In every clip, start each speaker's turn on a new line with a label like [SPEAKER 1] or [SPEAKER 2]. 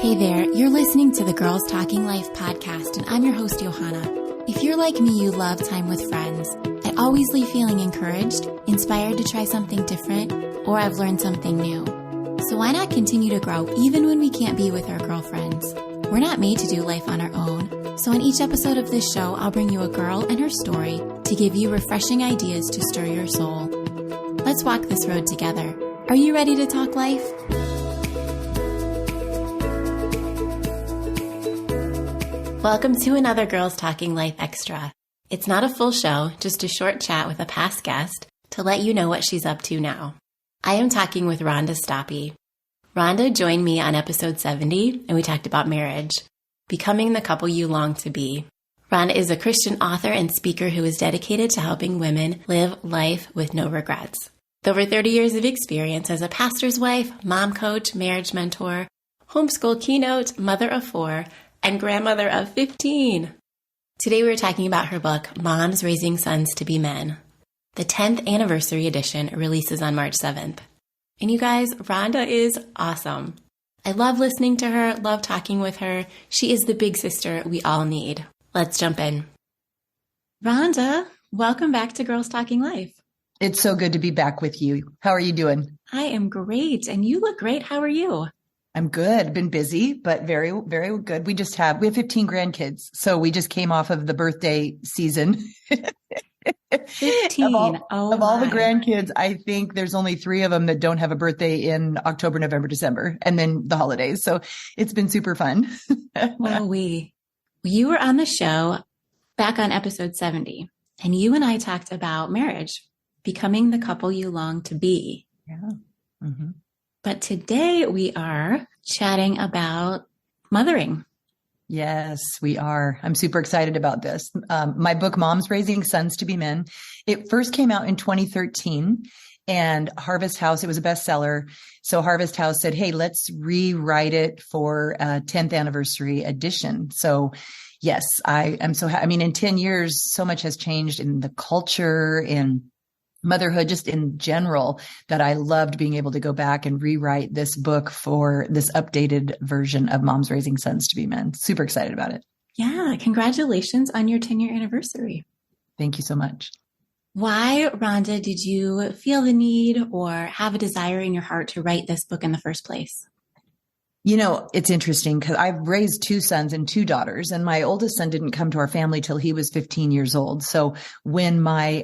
[SPEAKER 1] Hey there, you're listening to the Girls Talking Life podcast, and I'm your host, Johanna. If you're like me, you love time with friends. I always leave feeling encouraged, inspired to try something different, or I've learned something new. So why not continue to grow even when we can't be with our girlfriends? We're not made to do life on our own. So in each episode of this show, I'll bring you a girl and her story to give you refreshing ideas to stir your soul. Let's walk this road together. Are you ready to talk life? Welcome to another Girls Talking Life Extra. It's not a full show, just a short chat with a past guest to let you know what she's up to now. I am talking with Rhonda Stoppe. Rhonda joined me on episode 70, and we talked about marriage, becoming the couple you long to be. Rhonda is a Christian author and speaker who is dedicated to helping women live life with no regrets. With over 30 years of experience as a pastor's wife, mom coach, marriage mentor, homeschool keynote, mother of 4, and grandmother of 15. Today we are talking about her book, Moms Raising Sons to Be Men. The 10th anniversary edition releases on March 7th. And you guys, Rhonda is awesome. I love listening to her, love talking with her. She is the big sister we all need. Let's jump in. Rhonda, welcome back to Girls Talking Life.
[SPEAKER 2] It's so good to be back with you. How are you doing?
[SPEAKER 1] I am great. And you look great. How are you?
[SPEAKER 2] I'm good. Been busy, but very, very good. We have 15 grandkids. So we just came off of the birthday season.
[SPEAKER 1] 15.
[SPEAKER 2] Of all the grandkids, I think there's only 3 of them that don't have a birthday in October, November, December, and then the holidays. So it's been super fun.
[SPEAKER 1] Well, you were on the show back on episode 70, and you and I talked about marriage, becoming the couple you long to be.
[SPEAKER 2] Yeah. Mm-hmm.
[SPEAKER 1] But today we are chatting about mothering.
[SPEAKER 2] Yes, we are. I'm super excited about this. My book, Moms Raising Sons to Be Men, it first came out in 2013, and Harvest House, it was a bestseller. So Harvest House said, hey, let's rewrite it for a 10th anniversary edition. So yes, I am so happy. I mean, in 10 years, so much has changed in the culture, in motherhood, just in general, that I loved being able to go back and rewrite this book for this updated version of Moms Raising Sons to Be Men. Super excited about it.
[SPEAKER 1] Yeah. Congratulations on your 10-year anniversary.
[SPEAKER 2] Thank you so much.
[SPEAKER 1] Why, Rhonda, did you feel the need or have a desire in your heart to write this book in the first place?
[SPEAKER 2] You know, it's interesting because I've raised 2 sons and 2 daughters, and my oldest son didn't come to our family till he was 15 years old. So when my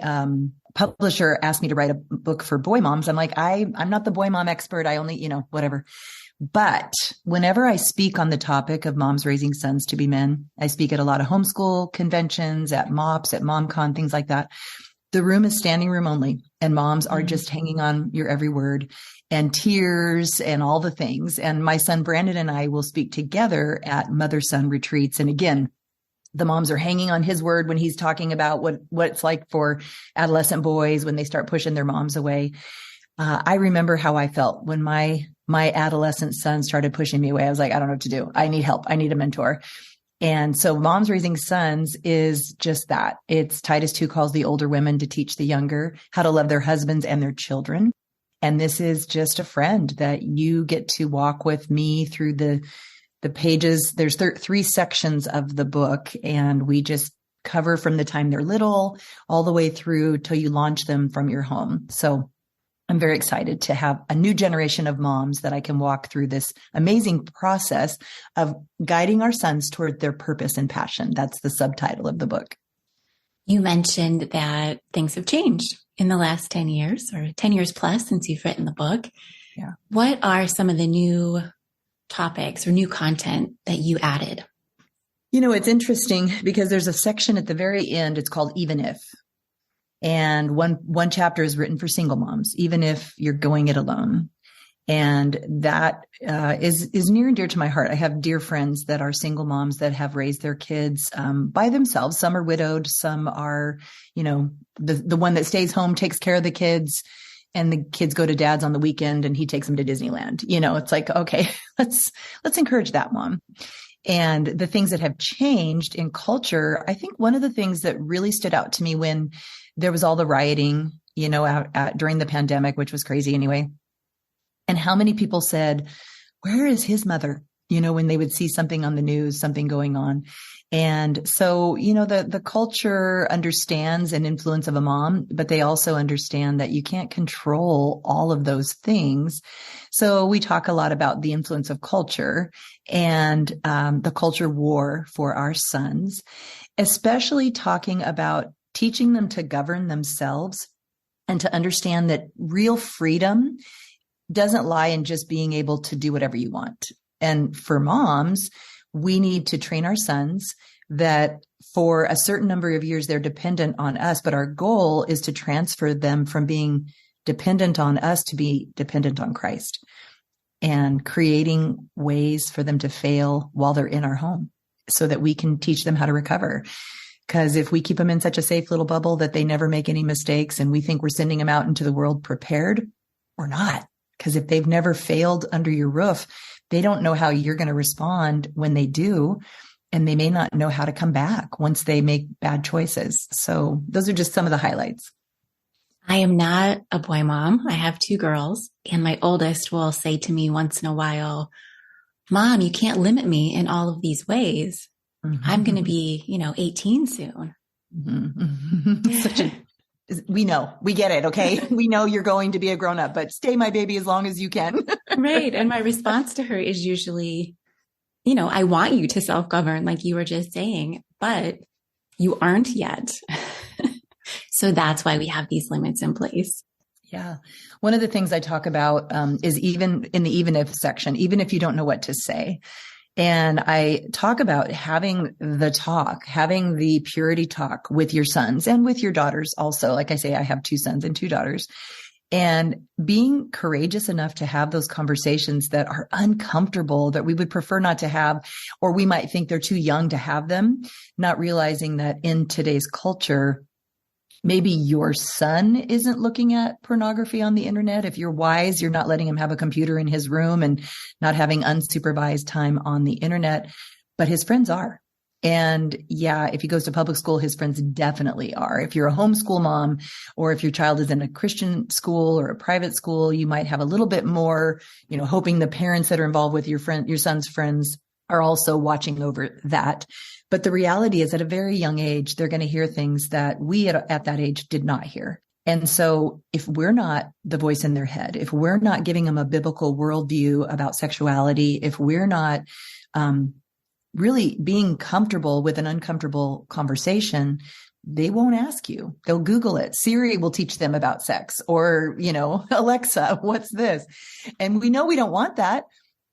[SPEAKER 2] publisher asked me to write a book for boy moms, I'm like, I'm not the boy mom expert. I only, whatever. But whenever I speak on the topic of moms raising sons to be men, I speak at a lot of homeschool conventions, at MOPS, at MomCon, things like that. The room is standing room only, and moms are just hanging on your every word, and tears and all the things. And my son Brandon and I will speak together at mother-son retreats. And again, the moms are hanging on his word when he's talking about what it's like for adolescent boys when they start pushing their moms away. I remember how I felt when my adolescent son started pushing me away. I was like, I don't know what to do. I need help. I need a mentor. And so Moms Raising Sons is just that. It's Titus 2 calls the older women to teach the younger how to love their husbands and their children. And this is just a friend that you get to walk with me through the pages. There's 3 sections of the book, and we just cover from the time they're little all the way through till you launch them from your home. So I'm very excited to have a new generation of moms that I can walk through this amazing process of guiding our sons toward their purpose and passion. That's the subtitle of the book.
[SPEAKER 1] You mentioned that things have changed in the last 10 years or 10 years plus since you've written the book.
[SPEAKER 2] Yeah.
[SPEAKER 1] What are some of the new topics or new content that you added?
[SPEAKER 2] It's interesting because there's a section at the very end. It's called Even If. And one chapter is written for single moms, even if you're going it alone. And that is near and dear to my heart. I have dear friends that are single moms that have raised their kids by themselves. Some are widowed. Some are, the one that stays home takes care of the kids, and the kids go to dad's on the weekend and he takes them to Disneyland. It's like, okay, let's encourage that mom. And the things that have changed in culture, I think one of the things that really stood out to me when there was all the rioting, during the pandemic, which was crazy anyway, and how many people said, where is his mother? when they would see something on the news, something going on. And so, the culture understands an influence of a mom, but they also understand that you can't control all of those things. So we talk a lot about the influence of culture and the culture war for our sons, especially talking about teaching them to govern themselves and to understand that real freedom doesn't lie in just being able to do whatever you want. And for moms, we need to train our sons that for a certain number of years, they're dependent on us. But our goal is to transfer them from being dependent on us to be dependent on Christ, and creating ways for them to fail while they're in our home so that we can teach them how to recover. Because if we keep them in such a safe little bubble that they never make any mistakes and we think we're sending them out into the world prepared, we're not. Because if they've never failed under your roof, they don't know how you're going to respond when they do. And they may not know how to come back once they make bad choices. So those are just some of the highlights.
[SPEAKER 1] I am not a boy mom. I have 2 girls, and my oldest will say to me once in a while, Mom, you can't limit me in all of these ways. Mm-hmm. I'm going to be, 18 soon.
[SPEAKER 2] Mm-hmm. We know, we get it. Okay. We know you're going to be a grown up, but stay my baby as long as you can.
[SPEAKER 1] Right. And my response to her is usually, I want you to self-govern like you were just saying, but you aren't yet. So that's why we have these limits in place.
[SPEAKER 2] Yeah. One of the things I talk about is even in the even if section, even if you don't know what to say. And I talk about having the purity talk with your sons and with your daughters also. Like I say, I have 2 sons and 2 daughters. And being courageous enough to have those conversations that are uncomfortable, that we would prefer not to have, or we might think they're too young to have them, not realizing that in today's culture, maybe your son isn't looking at pornography on the internet. If you're wise, you're not letting him have a computer in his room and not having unsupervised time on the internet, but his friends are. And yeah, if he goes to public school, his friends definitely are. If you're a homeschool mom, or if your child is in a Christian school or a private school, you might have a little bit more, hoping the parents that are involved with your son's friends are also watching over that. But the reality is at a very young age, they're going to hear things that we at that age did not hear. And so if we're not the voice in their head, if we're not giving them a biblical worldview about sexuality, if we're not really being comfortable with an uncomfortable conversation, they won't ask you. They'll Google it. Siri will teach them about sex, or, Alexa, what's this? And we know we don't want that.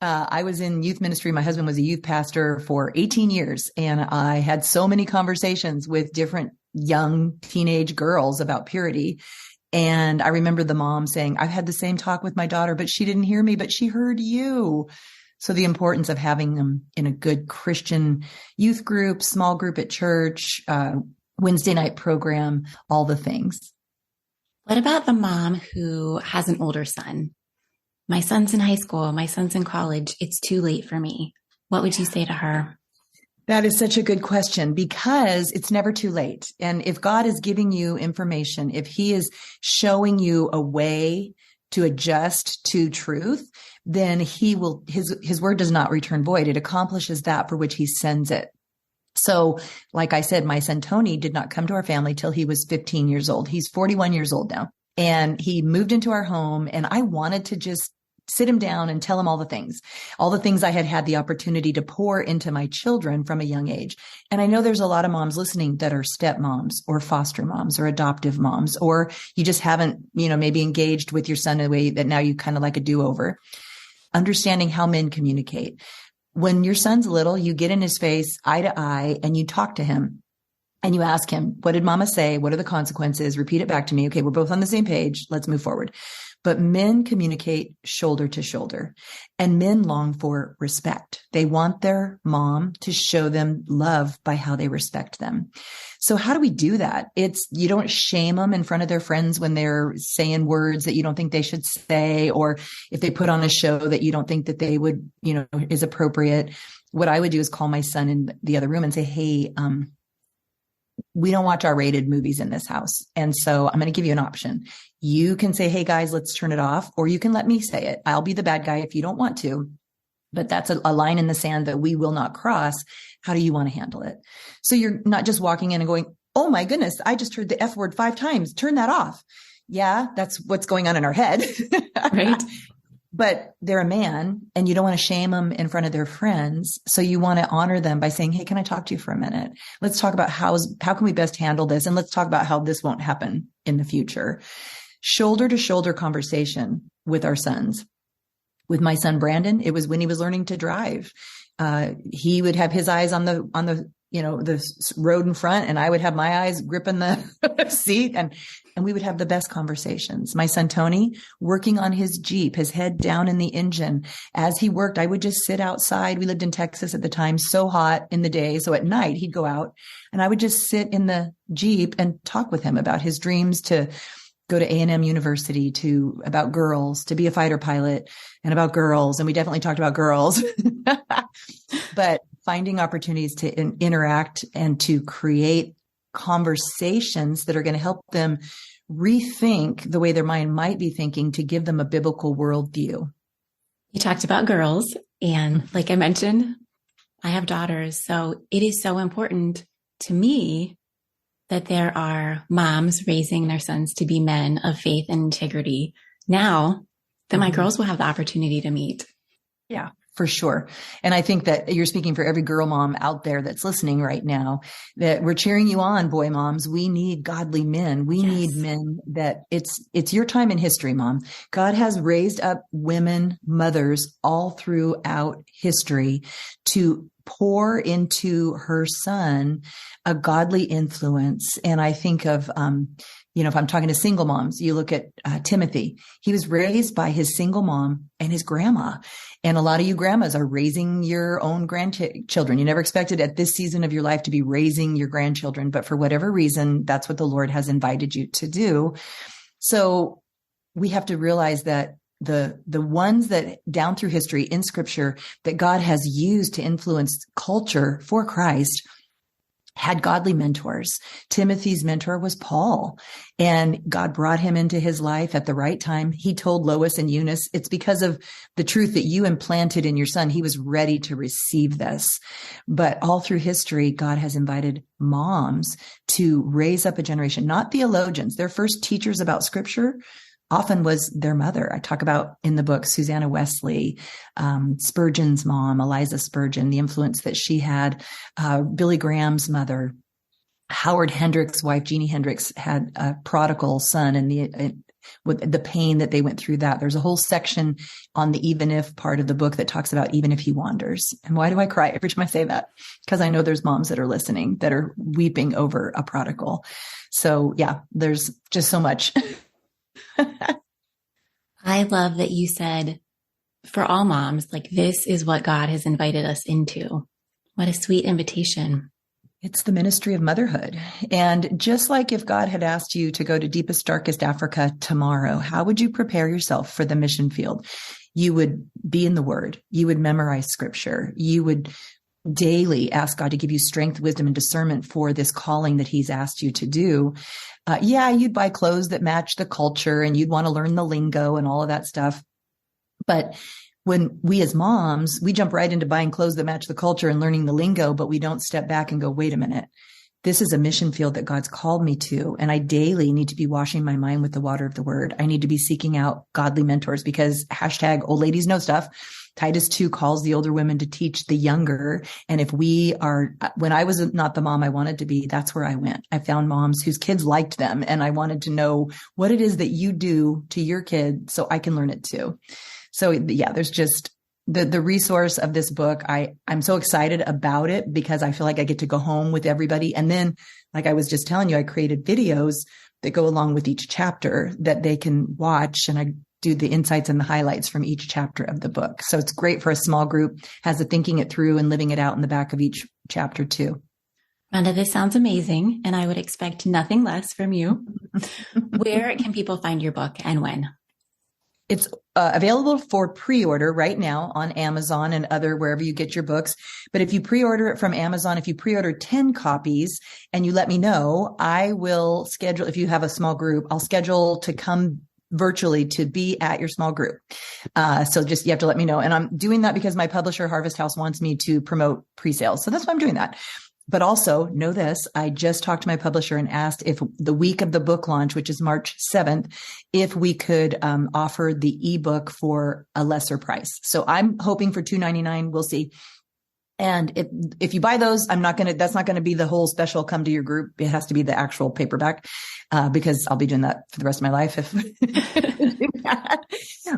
[SPEAKER 2] I was in youth ministry. My husband was a youth pastor for 18 years, and I had so many conversations with different young teenage girls about purity. And I remember the mom saying, I've had the same talk with my daughter, but she didn't hear me, but she heard you. So the importance of having them in a good Christian youth group, small group at church, Wednesday night program, all the things.
[SPEAKER 1] What about the mom who has an older son? My son's in high school, my son's in college. It's too late for me. What would you say to her?
[SPEAKER 2] That is such a good question, because it's never too late. And if God is giving you information, if he is showing you a way to adjust to truth, then his word does not return void. It accomplishes that for which he sends it. So like I said, my son Tony did not come to our family till he was 15 years old. He's 41 years old now. And he moved into our home, and I wanted to just sit him down and tell him all the things I had the opportunity to pour into my children from a young age. And I know there's a lot of moms listening that are stepmoms or foster moms or adoptive moms, or you just haven't, maybe engaged with your son in a way that now you kind of like a do-over. Understanding how men communicate. When your son's little, you get in his face eye to eye and you talk to him. And you ask him, what did mama say? What are the consequences? Repeat it back to me. Okay, we're both on the same page. Let's move forward. But men communicate shoulder to shoulder, and men long for respect. They want their mom to show them love by how they respect them. So how do we do that? You don't shame them in front of their friends when they're saying words that you don't think they should say, or if they put on a show that you don't think that they would, is appropriate. What I would do is call my son in the other room and say, hey, we don't watch R-rated movies in this house. And so I'm going to give you an option. You can say, hey guys, let's turn it off, or you can let me say it. I'll be the bad guy if you don't want to. but that's a line in the sand that we will not cross. How do you want to handle it? So you're not just walking in and going, oh my goodness, I just heard the F word 5 times. Turn that off. Yeah, that's what's going on in our head.
[SPEAKER 1] Right.
[SPEAKER 2] But they're a man and you don't want to shame them in front of their friends. So you want to honor them by saying, hey, can I talk to you for a minute? Let's talk about how can we best handle this? And let's talk about how this won't happen in the future. Shoulder to shoulder conversation with our sons. With my son, Brandon, it was when he was learning to drive. He would have his eyes on the road in front, and I would have my eyes gripping the seat, and we would have the best conversations. My son, Tony, working on his Jeep, his head down in the engine. As he worked, I would just sit outside. We lived in Texas at the time, so hot in the day. So at night he'd go out and I would just sit in the Jeep and talk with him about his dreams to go to A&M University, about girls, to be a fighter pilot, and about girls. And we definitely talked about girls, but finding opportunities to interact and to create conversations that are going to help them rethink the way their mind might be thinking, to give them a biblical worldview.
[SPEAKER 1] You talked about girls, and like I mentioned, I have daughters. So it is so important to me that there are moms raising their sons to be men of faith and integrity now that my girls will have the opportunity to meet.
[SPEAKER 2] Yeah, for sure. And I think that you're speaking for every girl mom out there that's listening right now, that we're cheering you on, boy moms. We need godly men. We need men that it's your time in history, mom. God has raised up women, mothers all throughout history to pour into her son a godly influence. And I think of, if I'm talking to single moms, you look at Timothy. He was raised by his single mom and his grandma. And a lot of you grandmas are raising your own grandchildren. You never expected at this season of your life to be raising your grandchildren, but for whatever reason, that's what the Lord has invited you to do. So we have to realize that the ones that down through history in scripture that God has used to influence culture for Christ had godly mentors. Timothy's mentor was Paul, and God brought him into his life at the right time. He told Lois and Eunice, it's because of the truth that you implanted in your son. He was ready to receive this. But all through history, God has invited moms to raise up a generation, not theologians. Their first teachers about scripture often was their mother. I talk about in the book, Susanna Wesley, Spurgeon's mom, Eliza Spurgeon, the influence that she had, Billy Graham's mother, Howard Hendricks' wife, Jeannie Hendricks, had a prodigal son, and with the pain that they went through that. There's a whole section on the even if part of the book that talks about even if he wanders. And why do I cry every time I say that? Because I know there's moms that are listening that are weeping over a prodigal. So yeah, there's just so much.
[SPEAKER 1] I love that you said for all moms, like this is what God has invited us into. What a sweet invitation.
[SPEAKER 2] It's the ministry of motherhood. And just like if God had asked you to go to deepest, darkest Africa tomorrow, how would you prepare yourself for the mission field? You would be in the Word. You would memorize scripture. You would daily ask God to give you strength, wisdom, and discernment for this calling that he's asked you to do. You'd buy clothes that match the culture and you'd want to learn the lingo and all of that stuff. But when we as moms, we jump right into buying clothes that match the culture and learning the lingo, but we don't step back and go, wait a minute. This is a mission field that God's called me to. And I daily need to be washing my mind with the water of the Word. I need to be seeking out godly mentors because #old ladies know stuff. Titus 2 calls the older women to teach the younger. And when I was not the mom I wanted to be, that's where I went. I found moms whose kids liked them. And I wanted to know what it is that you do to your kid so I can learn it too. So yeah, there's just the resource of this book. I'm so excited about it because I feel like I get to go home with everybody. And then, like I was just telling you, I created videos that go along with each chapter that they can watch. And I do the insights and the highlights from each chapter of the book. So it's great for a small group, has a thinking it through and living it out in the back of each chapter too.
[SPEAKER 1] Rhonda, this sounds amazing. And I would expect nothing less from you. Where can people find your book and when?
[SPEAKER 2] It's available for pre-order right now on Amazon and wherever you get your books. But if you pre-order it from Amazon, if you pre-order 10 copies and you let me know, I will schedule, if you have a small group, I'll schedule to come virtually to be at your small group. So just, you have to let me know. And I'm doing that because my publisher, Harvest House, wants me to promote pre-sales. So that's why I'm doing that. But also know this, I just talked to my publisher and asked if the week of the book launch, which is March 7th, if we could offer the ebook for a lesser price. So I'm hoping for $2.99. We'll see. And if you buy those, that's not going to be the whole special come to your group. It has to be the actual paperback, because I'll be doing that for the rest of my life if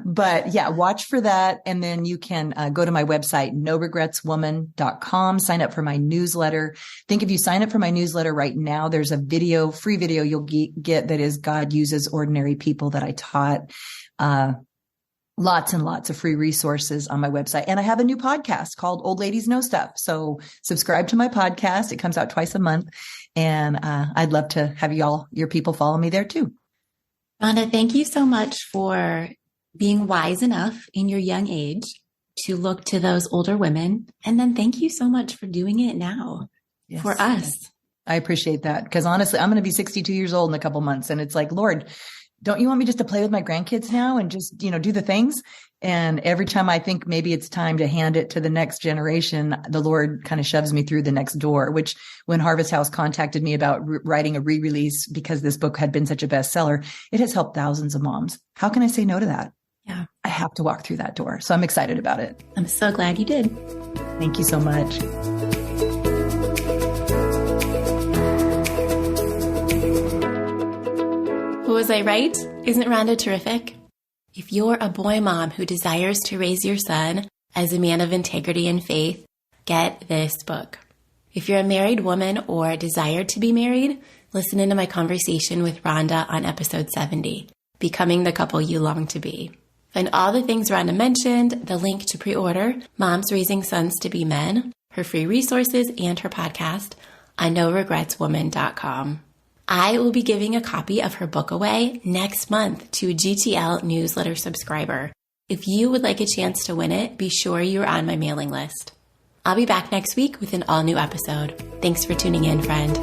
[SPEAKER 2] But yeah, watch for that. And then you can go to my website, noregretswoman.com, sign up for my newsletter. I think if you sign up for my newsletter right now, there's a free video you'll get that is God Uses Ordinary People that I taught. Lots and lots of free resources on my website. And I have a new podcast called Old Ladies Know Stuff. So subscribe to my podcast. It comes out twice a month. And I'd love to have your people follow me there too.
[SPEAKER 1] Rhonda, thank you so much for being wise enough in your young age to look to those older women. And then thank you so much for doing it now for us.
[SPEAKER 2] I appreciate that, because honestly, I'm going to be 62 years old in a couple months. And it's like, Lord, don't you want me just to play with my grandkids now and just, do the things? And every time I think maybe it's time to hand it to the next generation, the Lord kind of shoves me through the next door, which when Harvest House contacted me about writing a re-release because this book had been such a bestseller, it has helped thousands of moms. How can I say no to that?
[SPEAKER 1] Yeah.
[SPEAKER 2] I have to walk through that door. So I'm excited about it.
[SPEAKER 1] I'm so glad you did.
[SPEAKER 2] Thank you so much.
[SPEAKER 1] Was I right? Isn't Rhonda terrific? If you're a boy mom who desires to raise your son as a man of integrity and faith, get this book. If you're a married woman or desire to be married, listen into my conversation with Rhonda on episode 70, Becoming the Couple You Long to Be. Find all the things Rhonda mentioned, the link to pre-order Moms Raising Sons to Be Men, her free resources, and her podcast on noregretswoman.com. I will be giving a copy of her book away next month to a GTL newsletter subscriber. If you would like a chance to win it, be sure you're on my mailing list. I'll be back next week with an all-new episode. Thanks for tuning in, friend.